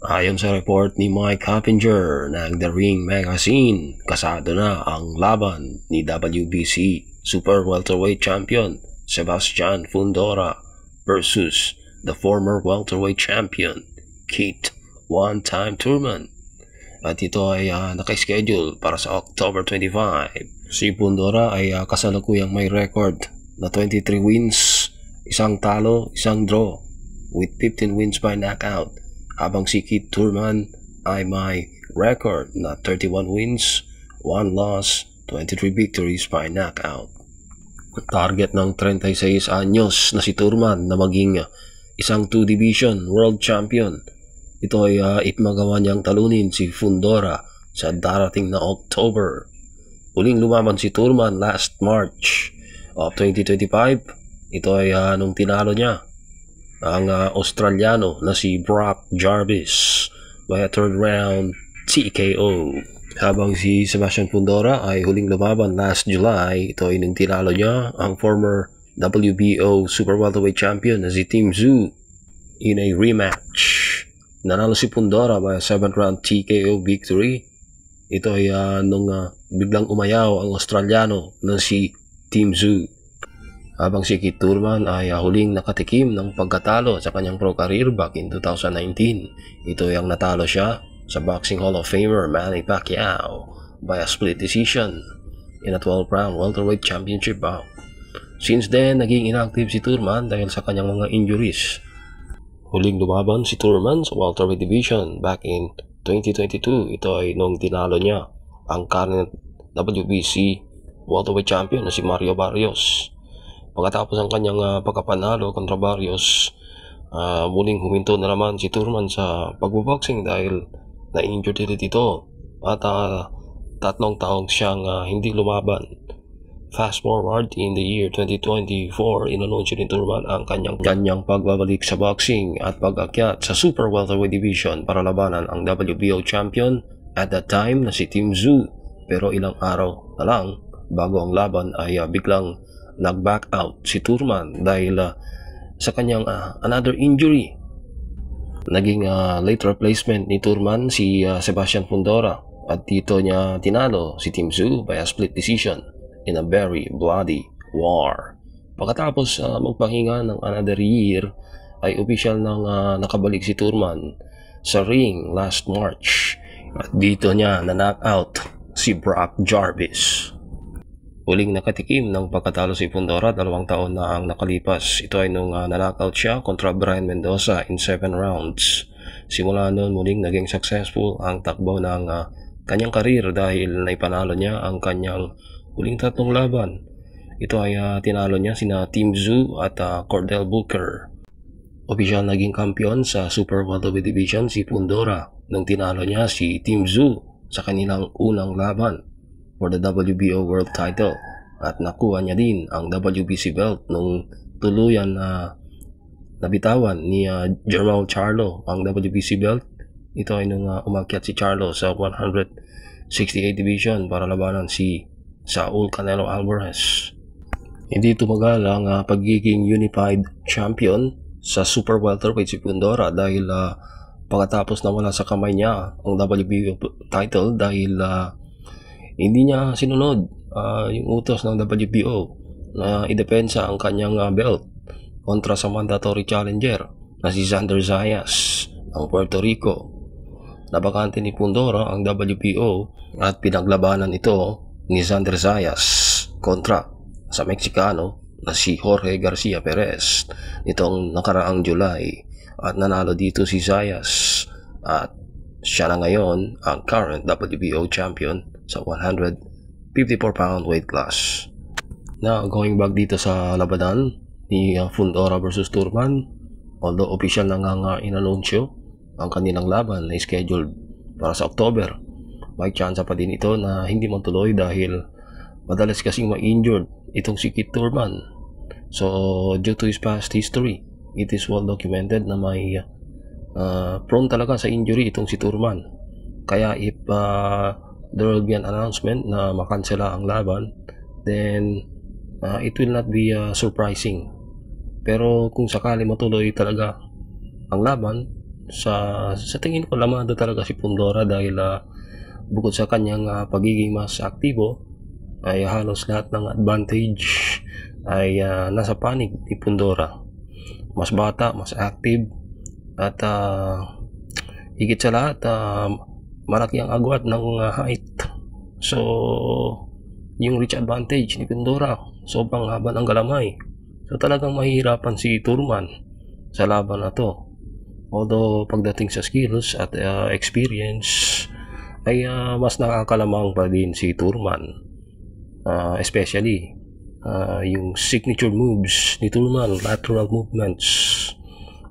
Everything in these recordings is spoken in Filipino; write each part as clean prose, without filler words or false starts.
Ayon sa report ni Mike Coppinger ng The Ring Magazine, kasado na ang laban ni WBC Super Welterweight Champion Sebastian Fundora versus the former welterweight champion Keith One-Time Thurman. At ito ay naka-schedule para sa October 25. Si Fundora ay kasalukuyang may record na 23 wins, isang talo, isang draw with 15 wins by knockout. Habang si Keith Thurman ay may record na 31 wins, 1 loss, 23 victories by knockout. Target ng 36 anyos na si Thurman na maging isang 2-division world champion. Ito ay ipmagawa niyang talunin si Fundora sa darating na October. Uling lumaban si Thurman last March of 2025. Ito ay nung tinalo niya ang Australiano na si Brock Jarvis by a third round TKO. Habang si Sebastian Fundora ay huling lumaban last July, ito ay nung tinalo niya ang former WBO Super Welterweight Champion na si Tim Tszyu in a rematch. Nanalo si Fundora by a 7th round TKO victory. Ito ay nung biglang umayaw ang Australiano na si Tim Tszyu. Habang si Keith Thurman ay huling nakatikim ng pagkatalo sa kanyang pro career back in 2019. Ito ay ang natalo siya sa Boxing Hall of Famer Manny Pacquiao by a split decision in a 12-round welterweight championship bout. Since then, naging inactive si Thurman dahil sa kanyang mga injuries. Huling lumaban si Thurman sa welterweight division back in 2022. Ito ay nung tinalo niya ang current WBC welterweight champion na si Mario Barrios. Pagkatapos ang kanyang pagkapanalo kontra Barrios, muling huminto na naman si Thurman sa pagboboxing dahil na-injured ulit ito at 3 taong siyang hindi lumaban. Fast forward in the year 2024, inanunsyo ni Thurman ang kanyang pagbabalik sa boxing at pag-akyat sa Super Welterweight Division para labanan ang WBO champion at that time na si Tim Tszyu. Pero ilang araw na lang bago ang laban ay biglang nag-back out si Thurman dahil sa kanyang another injury. Naging late replacement ni Thurman si Sebastian Fundora at dito niya tinalo si Tim Tszyu by a split decision in a very bloody war. Pagkatapos magpahinga ng another year ay opisyal nang nakabalik si Thurman sa ring last March at dito niya na-knock out si Brock Jarvis. Huling nakatikim ng pagkatalo si Fundora 2 taon na ang nakalipas. Ito ay nung na-knockout siya kontra Brian Mendoza in 7 rounds. Simula noon muling naging successful ang takbo ng kanyang karir dahil naipanalo niya ang kanyang huling 3 laban. Ito ay tinalo niya sina Tim Tszyu at Cordell Booker. Opisyal naging kampiyon sa Super Welterweight Division si Fundora nung tinalo niya si Tim Tszyu sa kanilang unang laban for the WBO World Title at nakuha niya din ang WBC belt nung tuluyan na nabitawan ni Jermall Charlo ang WBC belt. Ito ay nung umakyat si Charlo sa 168 division para labanan si Saul Canelo Alvarez. Hindi tumagal ang pagiging unified champion sa Super Welterweight si Fundora dahil pagkatapos na wala sa kamay niya ang WBO title dahil hindi niya sinunod yung utos ng WBO na idepensa ang kanyang belt kontra sa mandatory challenger na si Xander Zayas ng Puerto Rico. Nabakante ni Fundora ang WBO at pinaglabanan ito ni Xander Zayas kontra sa Meksikano na si Jorge Garcia Perez nitong nakaraang July at nanalo dito si Zayas at siya na ngayon ang current WBO champion sa 154-pound weight class. Now, going back dito sa labanan ni Fundora versus Thurman, although official na nga inanunsyo ang kanilang laban na scheduled para sa October, may chance pa din ito na hindi magtuloy dahil madalas kasing ma-injured itong si Keith Thurman. So, due to his past history, it is well documented na may prone talaga sa injury itong si Thurman. Kaya if there will be an announcement na makansela ang laban, then it will not be surprising. Pero kung sakali matuloy talaga ang laban, Sa tingin ko lamado talaga si Fundora dahil bukod sa kanyang pagiging mas aktibo ay halos lahat ng advantage ay nasa panig ni Fundora. Mas bata, mas active, at higit sa lahat malaki ang agwat ng height. So yung reach advantage ni Fundora, sobrang haba ng galamay. So talagang mahihirapan si Turman sa laban na to. Although pagdating sa skills at experience ay mas nakakalamang pa din si Turman, especially yung signature moves ni Turman, lateral movements,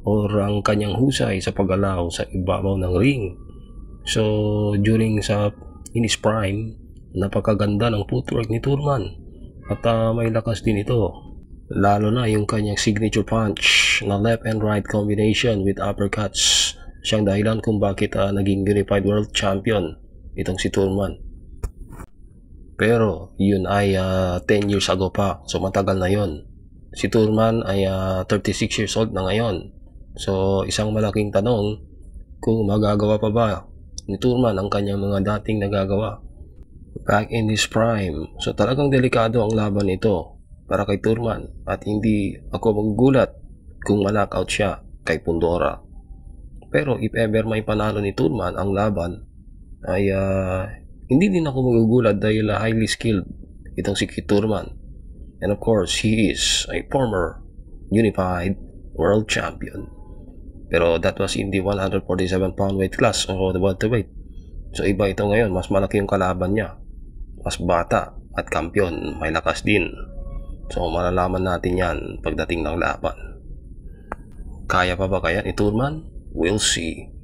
or ang kanyang husay sa pag-alaw sa ibabaw ng ring. So during in his prime, napakaganda ng footwork ni Turman at may lakas din ito, lalo na yung kanyang signature punch na left and right combination with uppercuts. Siyang dahilan kung bakit naging unified world champion itong si Turman. Pero yun ay 10 years ago pa, so matagal na yon. Si Turman ay 36 years old na ngayon. So isang malaking tanong kung magagawa pa ba ni Turman ang kanyang mga dating nagagawa back in his prime. So talagang delikado ang laban ito para kay Turman, at hindi ako magugulat kung ma-knockout siya kay Fundora. Pero if ever may panalo ni Turman ang laban ay hindi din ako magugulat dahil highly skilled itong si Turman. And of course, he is a former unified world champion. Pero that was in the 147 pound weight class o the welterweight. So iba ito ngayon, mas malaki yung kalaban niya. Mas bata at kampiyon, may lakas din. So malalaman natin yan pagdating ng laban. Kaya pa ba kaya ni Turman? We'll see.